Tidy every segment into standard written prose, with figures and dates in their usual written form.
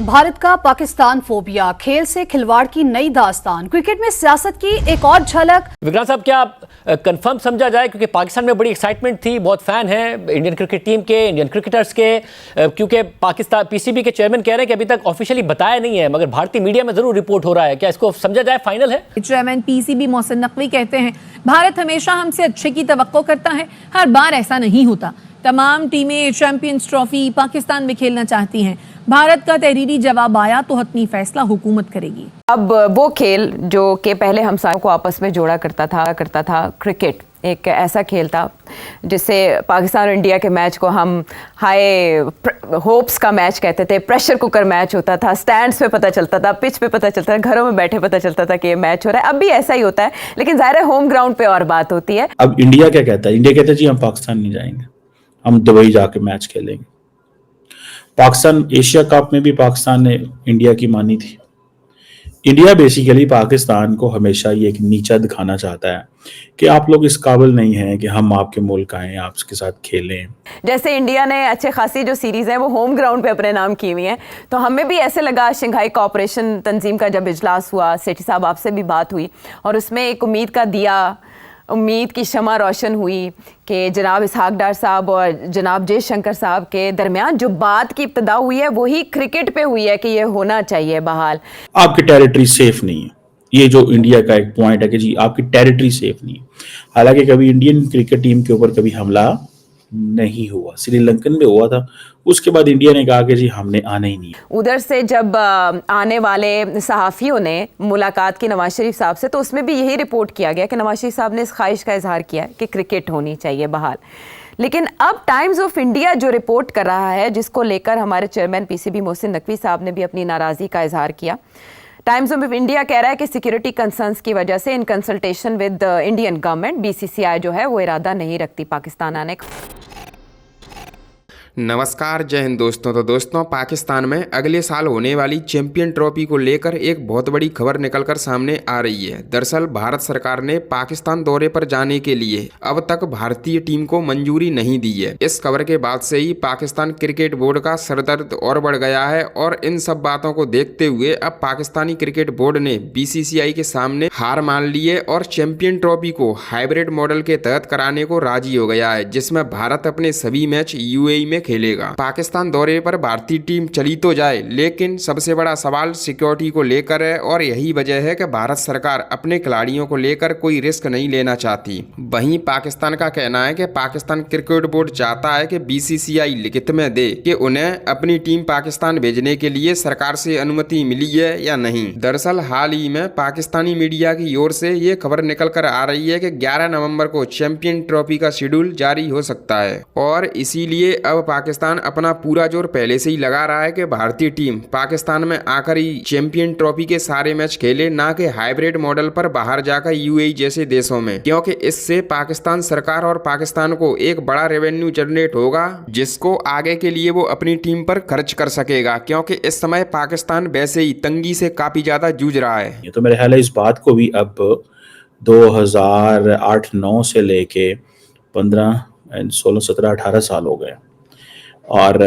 भारत का पाकिस्तान फोबिया, खेल से खिलवाड़ की नई दास्तान, क्रिकेट में सियासत की एक और झलक। विक्रांत साहब, क्या कंफर्म समझा जाए, क्योंकि पाकिस्तान में बड़ी एक्साइटमेंट थी, बहुत फैन हैं इंडियन क्रिकेट टीम के, इंडियन क्रिकेटर्स के, क्योंकि पाकिस्तान पीसीबी के चेयरमैन कह रहे हैं कि अभी तक ऑफिशियली बताया नहीं है, मगर भारतीय मीडिया में जरूर रिपोर्ट हो रहा है। क्या इसको समझा जाए फाइनल है? चेयरमैन पीसीबी मोहसिन नकवी कहते हैं, भारत हमेशा हमसे अच्छे की तवक्को करता है, हर बार ऐसा नहीं होता। तमाम टीमें चैंपियंस ट्रॉफी पाकिस्तान में खेलना चाहती हैं। भारत का तहरीरी जवाब आया तो हतमी फैसला हुकूमत करेगी। अब वो खेल जो कि पहले हम सारों को आपस में जोड़ा करता था क्रिकेट एक ऐसा खेल था जिससे पाकिस्तान और इंडिया के मैच को हम हाई होप्स का मैच कहते थे, प्रेशर कुकर मैच होता था, स्टैंड्स पे पता चलता था, पिच पे पता चलता था, घरों में बैठे पता चलता था कि ये मैच हो रहा है। अब भी ऐसा ही होता है, लेकिन ज़ाहिर है होम ग्राउंड पे और बात होती है। अब इंडिया क्या कहता है? इंडिया कहता है जी हम पाकिस्तान नहीं जाएंगे, हम दुबई जाके मैच खेलेंगे। पाकिस्तान एशिया कप में भी पाकिस्तान ने इंडिया की मानी थी। इंडिया बेसिकली पाकिस्तान को हमेशा ये एक नीचा दिखाना चाहता है कि आप लोग इस काबिल नहीं हैं कि हम आपके मुल्क आएं, आपके साथ खेलें। जैसे इंडिया ने अच्छे खासी जो सीरीज है वो होम ग्राउंड पे अपने नाम की हुई है, तो हमें भी ऐसे लगा। शंघाई कोऑपरेशन तंजीम का जब इजलास हुआ, सेठी साहब आपसे भी बात हुई और उसमें एक उम्मीद की शमा रोशन हुई कि जनाब इसहाक डार साहब और जनाब जयशंकर साहब के दरमियान जो बात की इब्तिदा हुई है वही क्रिकेट पे हुई है कि ये होना चाहिए बहाल। आपकी टेरिटरी सेफ नहीं है, ये जो इंडिया का एक पॉइंट है कि जी आपकी टेरिटरी सेफ नहीं है। हालांकि कभी इंडियन क्रिकेट टीम के ऊपर कभी हमला नहीं हुआ, श्रीलंकन में हुआ था, उसके बाद इंडिया ने कहा कि जी हमने आना ही नहीं। उधर से जब आने वाले सहाफ़ियों ने मुलाकात की नवाज शरीफ साहब से, तो उसमें भी यही रिपोर्ट किया गया कि नवाज शरीफ साहब ने इस ख्वाहिश का इजहार किया है कि क्रिकेट होनी चाहिए बहाल। लेकिन अब टाइम्स ऑफ इंडिया जो रिपोर्ट कर रहा है, जिसको लेकर हमारे चेयरमैन पीसीबी मोहसिन नकवी साहब ने भी अपनी नाराज़गी का इजहार किया। टाइम्स ऑफ इंडिया कह रहा है कि सिक्योरिटी कंसर्न्स की वजह से in consultation with Indian government BCCI जो है वो इरादा नहीं रखती पाकिस्तान आने का। नमस्कार, जय हिंद दोस्तों। तो दोस्तों, पाकिस्तान में अगले साल होने वाली चैंपियन ट्रॉफी को लेकर एक बहुत बड़ी खबर निकलकर सामने आ रही है। दरअसल भारत सरकार ने पाकिस्तान दौरे पर जाने के लिए अब तक भारतीय टीम को मंजूरी नहीं दी है। इस खबर के बाद से ही पाकिस्तान क्रिकेट बोर्ड का सरदर्द और बढ़ गया है और इन सब बातों को देखते हुए अब पाकिस्तानी क्रिकेट बोर्ड ने बीसीसीआई के सामने हार मान ली है और चैंपियन ट्रॉफी को हाइब्रिड मॉडल के तहत कराने को राजी हो गया है, जिसमें भारत अपने सभी मैच यूएई में खेलेगा। पाकिस्तान दौरे पर भारतीय टीम चली तो जाए, लेकिन सबसे बड़ा सवाल सिक्योरिटी को लेकर है और यही वजह है कि भारत सरकार अपने खिलाड़ियों को लेकर कोई रिस्क नहीं लेना चाहती। वहीं पाकिस्तान का कहना है कि पाकिस्तान क्रिकेट बोर्ड चाहता है कि बीसीसीआई लिखित में दे कि उन्हें अपनी टीम पाकिस्तान भेजने के लिए सरकार से अनुमति मिली है या नहीं। दरअसल हाल ही में पाकिस्तानी मीडिया की ओर से ये खबर निकल कर आ रही है कि 11 नवंबर को चैंपियन ट्रॉफी का शेड्यूल जारी हो सकता है और इसीलिए अब पाकिस्तान अपना पूरा जोर पहले से ही लगा रहा है कि भारतीय टीम पाकिस्तान में आकर ही चैंपियन ट्रॉफी के सारे मैच खेले, ना कि हाइब्रिड मॉडल पर बाहर जाकर यूएई जैसे देशों में, क्योंकि इससे पाकिस्तान सरकार और पाकिस्तान को एक बड़ा रेवेन्यू जनरेट होगा, जिसको आगे के लिए वो अपनी टीम पर खर्च कर सकेगा, क्योंकि इस समय पाकिस्तान वैसे ही तंगी से काफी ज्यादा जूझ रहा है। तो मेरे ख्याल है इस बात को भी अब 2008-9 से लेके 15, 16, 17, 18 साल हो गए और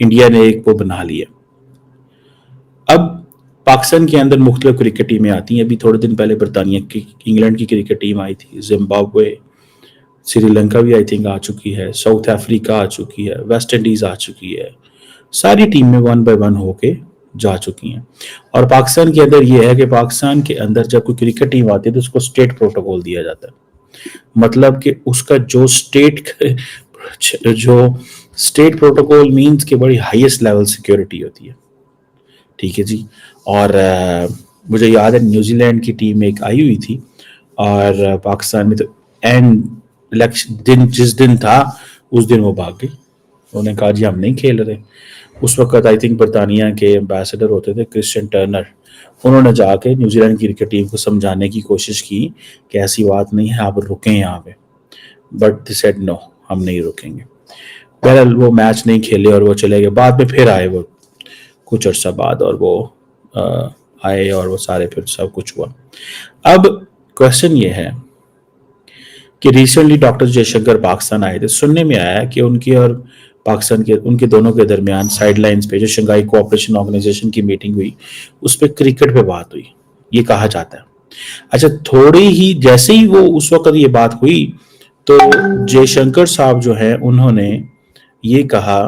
इंडिया ने एक वो बना लिया। अब पाकिस्तान के अंदर मुख्तलिफ क्रिकेट टीमें आती हैं। अभी थोड़े दिन पहले बरतानिया की, इंग्लैंड की क्रिकेट टीम आई थी, जिम्बाब्वे, श्रीलंका भी आई थिंक आ चुकी है, साउथ अफ्रीका आ चुकी है, वेस्ट इंडीज आ चुकी है। सारी टीमें 1 by 1 होके जा चुकी हैं। और पाकिस्तान के अंदर ये है कि पाकिस्तान के अंदर जब कोई क्रिकेट टीम आती है तो उसको स्टेट प्रोटोकॉल दिया जाता है, मतलब कि उसका जो स्टेट प्रोटोकॉल मीन्स कि बड़ी हाईएस्ट लेवल सिक्योरिटी होती है, ठीक है जी। और मुझे याद है न्यूजीलैंड की टीम एक आई हुई थी और पाकिस्तान में, तो एंड इलेक्शन दिन जिस दिन था उस दिन वो भाग गई, उन्होंने कहा जी हम नहीं खेल रहे। उस वक्त आई थिंक बरतानिया के एम्बेसडर होते थे क्रिश्चियन टर्नर, उन्होंने जाके न्यूजीलैंड की क्रिकेट टीम को समझाने की कोशिश की कि ऐसी बात नहीं है, आप रुकें यहाँ पे, बट दे सेड नो, हम नहीं रुकेंगे। बहरहाल वो मैच नहीं खेले और वो चले गए। बाद में फिर आए वो कुछ अर्सा बाद और वो आए और वो सारे फिर सब कुछ हुआ। अब क्वेश्चन ये है कि रिसेंटली डॉक्टर जयशंकर पाकिस्तान आए थे, सुनने में आया कि उनकी और पाकिस्तान के उनके दोनों के दरमियान साइड लाइन्स पे जो शंघाई कोऑपरेशन ऑर्गेनाइजेशन की मीटिंग हुई उस पर क्रिकेट पे बात हुई, ये कहा जाता है। अच्छा, थोड़ी ही जैसे ही वो उस वक्त ये बात हुई तो जयशंकर साहब जो हैं उन्होंने ये कहा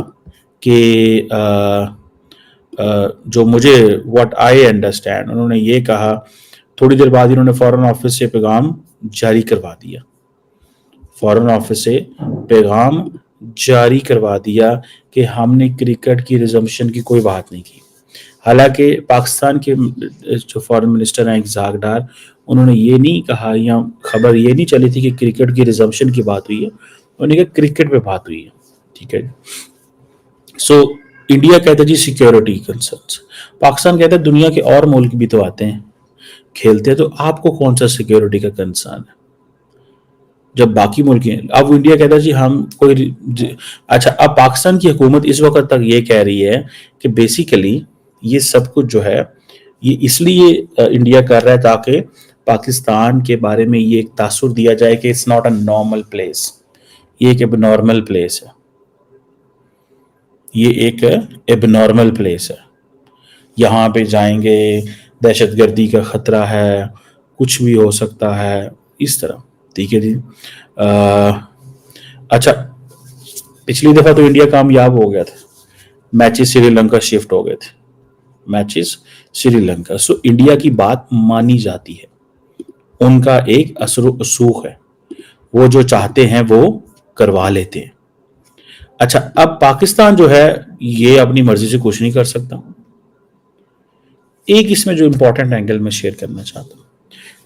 कि जो मुझे व्हाट आई अंडरस्टैंड, उन्होंने ये कहा, थोड़ी देर बाद इन्होंने फॉरेन ऑफिस से पैगाम जारी करवा दिया, फॉरेन ऑफिस से पैगाम जारी करवा दिया कि हमने क्रिकेट की रिजम्पशन की कोई बात नहीं की। हालांकि पाकिस्तान के जो फॉरेन मिनिस्टर हैं इज़हाक डार, उन्होंने ये नहीं कहा या खबर ये नहीं चली थी कि क्रिकेट की रिजम्पशन की बात हुई है, उन्होंने कहा क्रिकेट पे बात हुई है। ठीक है, सो इंडिया कहता है जी सिक्योरिटी कंसर्न्स, पाकिस्तान कहता है दुनिया के और मुल्क भी तो आते हैं खेलते हैं, तो आपको कौन सा सिक्योरिटी का कंसर्न है जब बाकी मुल्क हैं। अब इंडिया कहता है जी हम कोई, अच्छा अब पाकिस्तान की हुकूमत इस वक्त तक ये कह रही है कि बेसिकली ये सब कुछ जो है ये इसलिए इंडिया कर रहा है ताकि पाकिस्तान के बारे में ये एक तासुर दिया जाए कि it's not a normal place, ये एक एबनॉर्मल प्लेस है, ये एक एबनॉर्मल प्लेस है, यहाँ पे जाएंगे दहशतगर्दी का खतरा है, कुछ भी हो सकता है, इस तरह। ठीक है जी। अच्छा, पिछली दफा तो इंडिया कामयाब हो गया था, मैचेस श्रीलंका शिफ्ट हो गए थे, मैचेस श्रीलंका। सो इंडिया की बात मानी जाती है, उनका एक असर रसूख है, वो जो चाहते हैं वो करवा लेते हैं। अच्छा, अब पाकिस्तान जो है ये अपनी मर्जी से कुछ नहीं कर सकता। एक इसमें जो इंपॉर्टेंट एंगल में शेयर करना चाहता हूँ,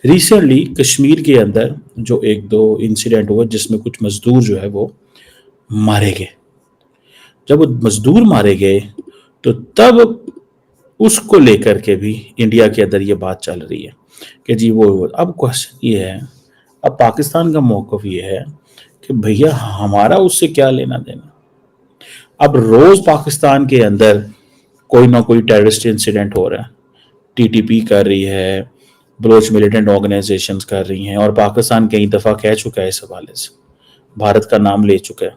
रिसेंटली कश्मीर के अंदर जो एक दो इंसिडेंट हुआ जिसमें कुछ मजदूर जो है वो मारे गए। जब वो मजदूर मारे गए तो तब उसको लेकर के भी इंडिया के अंदर ये बात चल रही है कि जी वो अब क्वेश्चन ये है, अब पाकिस्तान का मौक़िफ़ ये है कि भैया हमारा उससे क्या लेना देना। अब रोज पाकिस्तान के अंदर कोई ना कोई टेररिस्ट इंसिडेंट हो रहा है, टीटीपी कर रही है, बलोच मिलिटेंट ऑर्गेनाइजेशंस कर रही हैं, और पाकिस्तान कई दफ़ा कह चुका है इस हवाले से, भारत का नाम ले चुका है।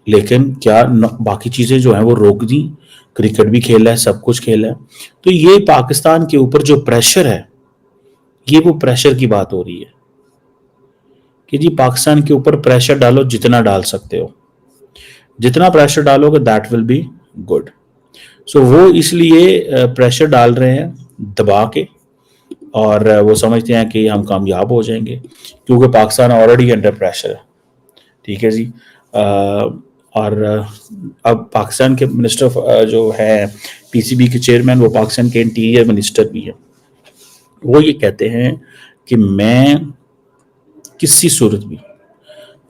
लेकिन क्या बाकी चीज़ें जो हैं वो रोक दी, क्रिकेट भी खेला है, सब कुछ खेला है। तो ये पाकिस्तान के ऊपर जो प्रेशर है, ये वो प्रेशर की बात हो रही है कि जी पाकिस्तान के ऊपर प्रेशर डालो जितना डाल सकते हो, जितना प्रेशर डालोगे दैट विल बी गुड। सो वो इसलिए प्रेशर डाल रहे हैं दबा के, और वो समझते हैं कि हम कामयाब हो जाएंगे क्योंकि पाकिस्तान ऑलरेडी अंडर प्रेशर है। ठीक है जी। और अब पाकिस्तान के मिनिस्टर जो है पीसीबी के चेयरमैन, वो पाकिस्तान के इंटीरियर मिनिस्टर भी हैं, वो ये कहते हैं कि मैं किसी सूरत भी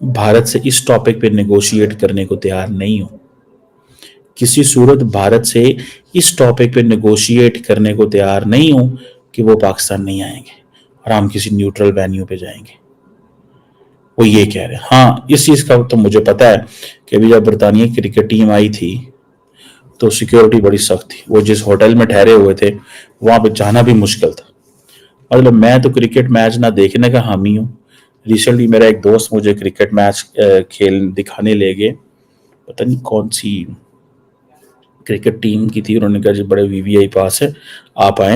भारत से इस टॉपिक पे नेगोशिएट करने को तैयार नहीं हूँ, किसी सूरत भारत से इस टॉपिक पे नेगोशिएट करने को तैयार नहीं हूँ कि वो पाकिस्तान नहीं आएंगे और हम किसी न्यूट्रल वेन्यू पे जाएंगे, वो ये कह रहे हैं। हाँ, इस चीज़ का तो मुझे पता है कि अभी जब बरतानिया की क्रिकेट टीम आई थी तो सिक्योरिटी बड़ी सख्त थी, वो जिस होटल में ठहरे हुए थे वहाँ पे जाना भी मुश्किल था। मतलब मैं तो क्रिकेट मैच ना देखने का हामी हूँ। रिसेंटली मेरा एक दोस्त मुझे क्रिकेट मैच खेल दिखाने ले गए, पता नहीं कौन सी क्रिकेट टीम की थी, उन्होंने कहा जी बड़े वीवीआई पास है, आप आए।